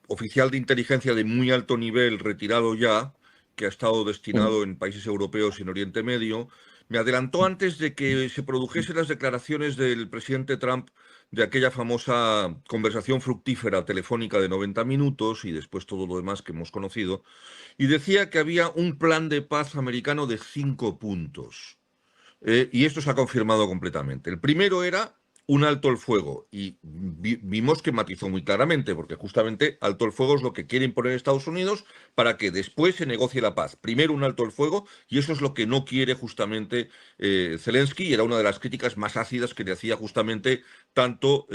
oficial de inteligencia de muy alto nivel, retirado ya, que ha estado destinado en países europeos y en Oriente Medio, me adelantó antes de que se produjesen las declaraciones del presidente Trump de aquella famosa conversación fructífera telefónica de 90 minutos y después todo lo demás que hemos conocido, y decía que había un plan de paz americano de 5 puntos. Y esto se ha confirmado completamente. El primero era un alto el fuego, y vimos que matizó muy claramente, porque justamente alto el fuego es lo que quiere imponer Estados Unidos para que después se negocie la paz. Primero un alto el fuego, y eso es lo que no quiere justamente Zelensky, y era una de las críticas más ácidas que le hacía justamente tanto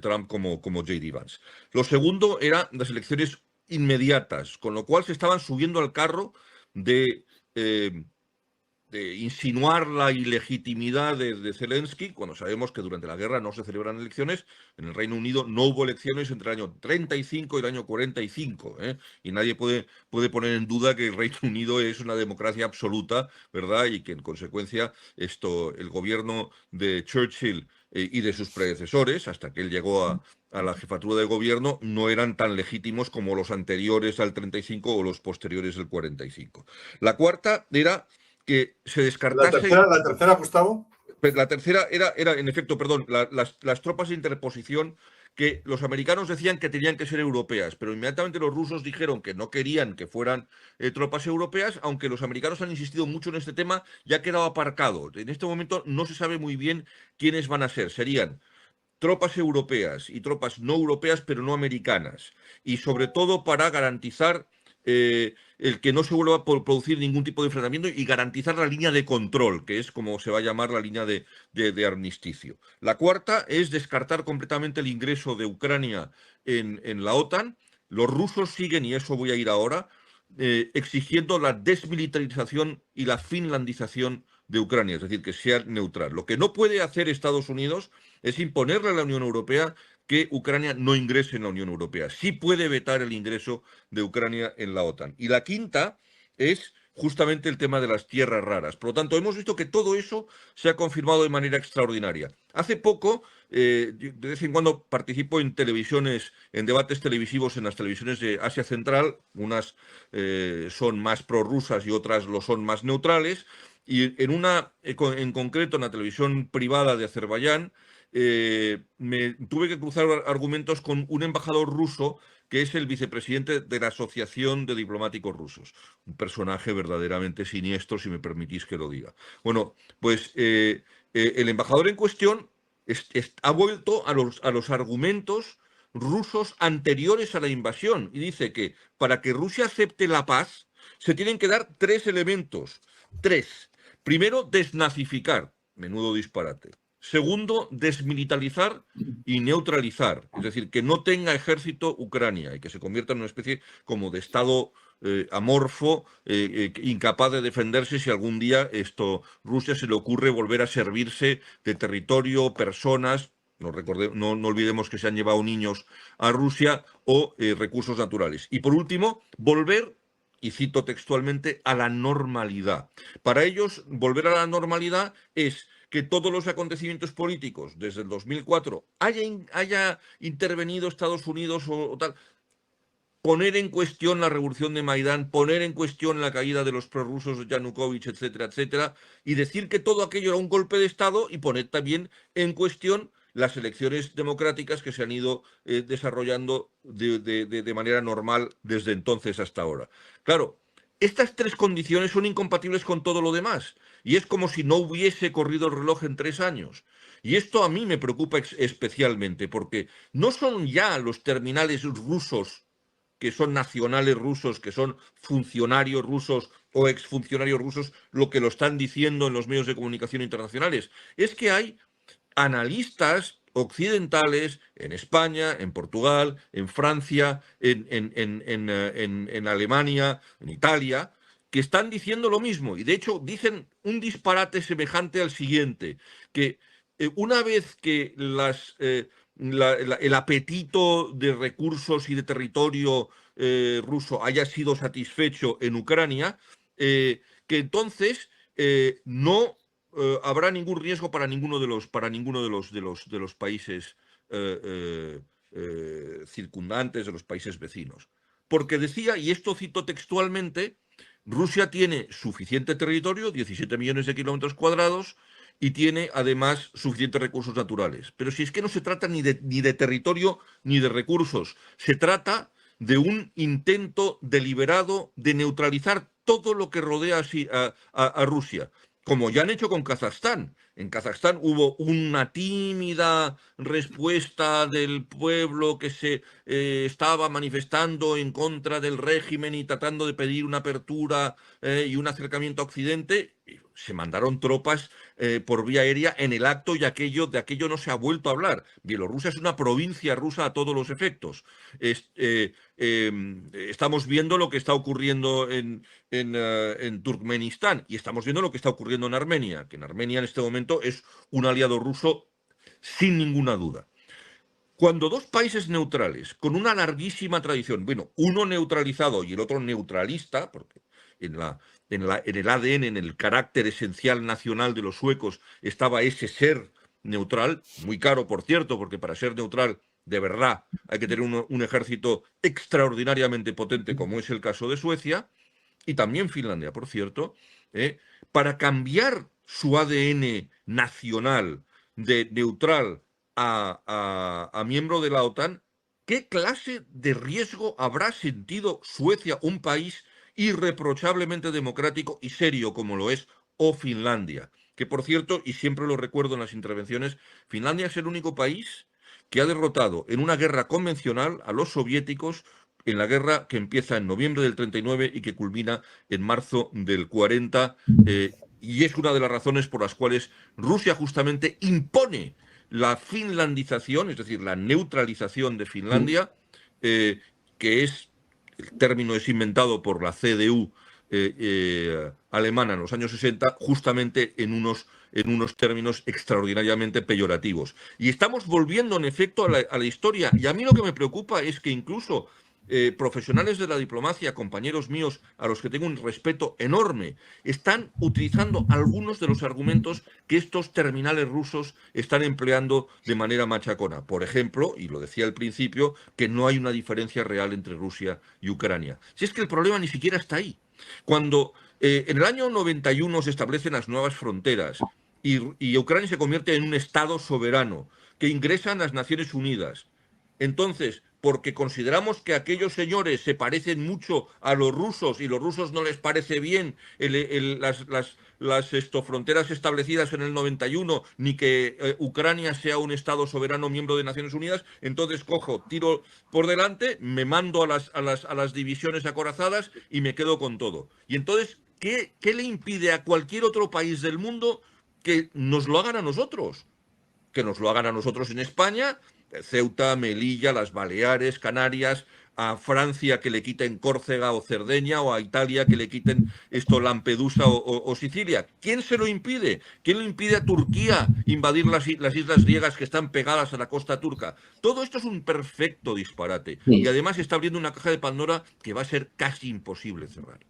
Trump como J.D. Vance. Lo segundo era las elecciones inmediatas, con lo cual se estaban subiendo al carro de... de insinuar la ilegitimidad de Zelensky, cuando sabemos que durante la guerra no se celebran elecciones. En el Reino Unido no hubo elecciones entre el año 35 y el año 45, y nadie puede poner en duda que el Reino Unido es una democracia absoluta, ¿verdad? Y que en consecuencia el gobierno de Churchill y de sus predecesores, hasta que él llegó a la jefatura de gobierno, no eran tan legítimos como los anteriores al 35 o los posteriores al 45. La cuarta era que se descartase. La tercera, Gustavo. La tercera era en efecto, perdón, las tropas de interposición, que los americanos decían que tenían que ser europeas, pero inmediatamente los rusos dijeron que no querían que fueran tropas europeas, aunque los americanos han insistido mucho en este tema, ya ha quedado aparcado. En este momento no se sabe muy bien quiénes van a ser. Serían tropas europeas y tropas no europeas, pero no americanas. Y sobre todo para garantizar el que no se vuelva a producir ningún tipo de enfrentamiento y garantizar la línea de control, que es como se va a llamar la línea de armisticio. La cuarta es descartar completamente el ingreso de Ucrania en la OTAN. Los rusos siguen, y eso voy a ir ahora, exigiendo la desmilitarización y la finlandización de Ucrania, es decir, que sea neutral. Lo que no puede hacer Estados Unidos es imponerle a la Unión Europea que Ucrania no ingrese en la Unión Europea. Sí puede vetar el ingreso de Ucrania en la OTAN. Y la quinta es justamente el tema de las tierras raras. Por lo tanto, hemos visto que todo eso se ha confirmado de manera extraordinaria. Hace poco, de vez en cuando participo en televisiones, en debates televisivos en las televisiones de Asia Central. Unas son más prorrusas y otras lo son más neutrales. Y en una, en concreto, en la televisión privada de Azerbaiyán, me tuve que cruzar argumentos con un embajador ruso que es el vicepresidente de la Asociación de Diplomáticos Rusos. Un personaje verdaderamente siniestro, si me permitís que lo diga. Bueno, pues el embajador en cuestión ha vuelto a los argumentos rusos anteriores a la invasión y dice que para que Rusia acepte la paz se tienen que dar 3 elementos. 3. Primero, desnazificar. Menudo disparate. Segundo, desmilitarizar y neutralizar, es decir, que no tenga ejército Ucrania y que se convierta en una especie como de estado amorfo, incapaz de defenderse si algún día Rusia se le ocurre volver a servirse de territorio, personas. No olvidemos que se han llevado niños a Rusia, o recursos naturales. Y por último, volver, y cito textualmente, a la normalidad. Para ellos, volver a la normalidad es que todos los acontecimientos políticos desde el 2004 haya intervenido Estados Unidos o tal, poner en cuestión la revolución de Maidán, poner en cuestión la caída de los prorrusos de Yanukovych, etcétera, etcétera, y decir que todo aquello era un golpe de Estado, y poner también en cuestión las elecciones democráticas que se han ido desarrollando de manera normal desde entonces hasta ahora. Claro, estas 3 condiciones son incompatibles con todo lo demás, y es como si no hubiese corrido el reloj en 3 años. Y esto a mí me preocupa especialmente, porque no son ya los terminales rusos, que son nacionales rusos, que son funcionarios rusos o exfuncionarios rusos, lo que lo están diciendo en los medios de comunicación internacionales. Es que hay analistas occidentales en España, en Portugal, en Francia, en Alemania, en Italia, que están diciendo lo mismo, y de hecho dicen un disparate semejante al siguiente, que una vez que el apetito de recursos y de territorio ruso haya sido satisfecho en Ucrania, que entonces no habrá ningún riesgo para ninguno de los países circundantes, de los países vecinos. Porque decía, y esto cito textualmente, Rusia tiene suficiente territorio, 17 millones de kilómetros cuadrados, y tiene además suficientes recursos naturales. Pero si es que no se trata ni de territorio ni de recursos, se trata de un intento deliberado de neutralizar todo lo que rodea a Rusia, como ya han hecho con Kazajstán. En Kazajstán hubo una tímida respuesta del pueblo que se estaba manifestando en contra del régimen y tratando de pedir una apertura y un acercamiento a Occidente. Se mandaron tropas por vía aérea en el acto y de aquello no se ha vuelto a hablar. Bielorrusia es una provincia rusa a todos los efectos. Estamos viendo lo que está ocurriendo en Turkmenistán y estamos viendo lo que está ocurriendo en Armenia, que en Armenia en este momento es un aliado ruso sin ninguna duda. Cuando dos países neutrales, con una larguísima tradición, bueno, uno neutralizado y el otro neutralista, porque en el ADN, en el carácter esencial nacional de los suecos, estaba ese ser neutral, muy caro, por cierto, porque para ser neutral, de verdad, hay que tener un ejército extraordinariamente potente, como es el caso de Suecia, y también Finlandia, por cierto, para cambiar su ADN nacional de neutral a miembro de la OTAN, ¿qué clase de riesgo habrá sentido Suecia, un país irreprochablemente democrático y serio como lo es, o Finlandia? Que por cierto, y siempre lo recuerdo en las intervenciones, Finlandia es el único país que ha derrotado en una guerra convencional a los soviéticos en la guerra que empieza en noviembre del 39 y que culmina en marzo del 40, y es una de las razones por las cuales Rusia justamente impone la finlandización, es decir, la neutralización de Finlandia, que el término es inventado por la CDU alemana en los años 60, justamente en unos términos extraordinariamente peyorativos. Y estamos volviendo, en efecto, a la historia. Y a mí lo que me preocupa es que incluso profesionales de la diplomacia, compañeros míos, a los que tengo un respeto enorme, están utilizando algunos de los argumentos que estos terminales rusos están empleando de manera machacona. Por ejemplo, y lo decía al principio, que no hay una diferencia real entre Rusia y Ucrania. Si es que el problema ni siquiera está ahí. Cuando en el año 91 se establecen las nuevas fronteras y Ucrania se convierte en un Estado soberano que ingresan las Naciones Unidas, entonces, porque consideramos que aquellos señores se parecen mucho a los rusos y los rusos no les parece bien las fronteras establecidas en el 91, ni que Ucrania sea un Estado soberano miembro de Naciones Unidas, entonces cojo, tiro por delante, me mando a las divisiones acorazadas y me quedo con todo. Y entonces, ¿qué le impide a cualquier otro país del mundo que nos lo hagan a nosotros? Que nos lo hagan a nosotros en España, Ceuta, Melilla, las Baleares, Canarias, a Francia que le quiten Córcega o Cerdeña, o a Italia que le quiten Lampedusa o Sicilia. ¿Quién se lo impide? ¿Quién le impide a Turquía invadir las islas griegas que están pegadas a la costa turca? Todo esto es un perfecto disparate. Y además está abriendo una caja de Pandora que va a ser casi imposible cerrar.